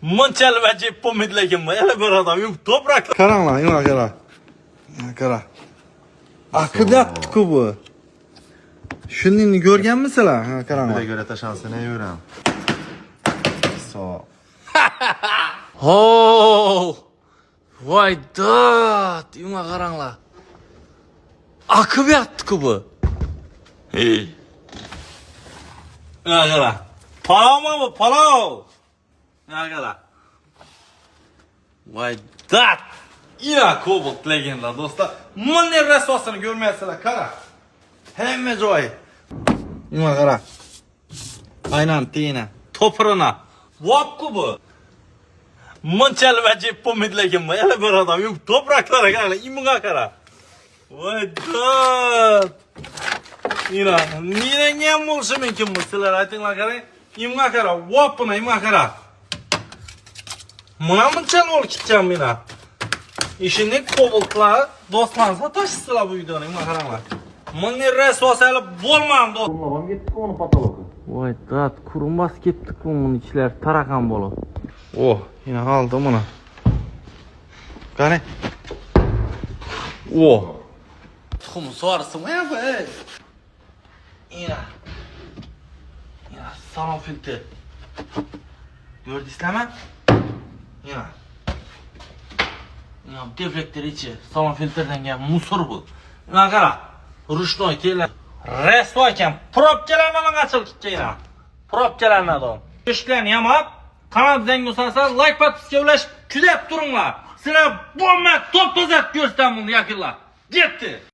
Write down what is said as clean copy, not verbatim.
Munchal vacib pomidlekim bu. Ele bir adam toprak. Qarang lan, yana qara. Qara. Akıbyapti-ku bu. Shuningni ko'rganmisizlar? Ha, qarang. Bire göre taşansın yürüm. So. Oh! Voy dad, yuma qaranglar. Akıb yatdi-ku bu. Hey. Ya qara. Palov mu bu? Palov. Ya qara. Voy dad. Ina Cobalt legenda do'stlar. Bunday rasvosini ko'rmaysizlar, qara. Hamma joy. Yana qara. Aynan tiyina. To'pirina. Vopku bu. Munchal vacib pomidlekim bu. Ele bir adam topraklara qara, imunga qara. Voy dad. Ina, niranga ham bo'lishi mumkin bu. Sizlar aytinglar qarang. Imunga qara, vopini imunga qara. Mana munchal ol ketgan mena. İşini Cobaltlar do'stlaringizni tashsizlar bu videoni, imunga qaranglar. Bunday rasvosali bo'lmam do'st. Bunlar gittik onu patologu. Voy dad, qurumbas ketdi-ku bunun ichlar tarakan bo'lib. Oh, yana oldi buni. Qani. Oh. Tuxum so'rsin ya bu. Ina. Ina, salon filtr. Gördingizlarmi? Ina. Ina, deflektör içi. Salon filtrdan gel musor bu. Ina qara. Rushnoy telar. Resto ekan. Probkalarni ochilib ketgan. Probkalarni da. Ishlarni yamab, kanal zangi usasa like podpiska ulash kuzatib turinglar. Sizlar bo'lma top tozat ko'rsam buni yakınlar. Getdi.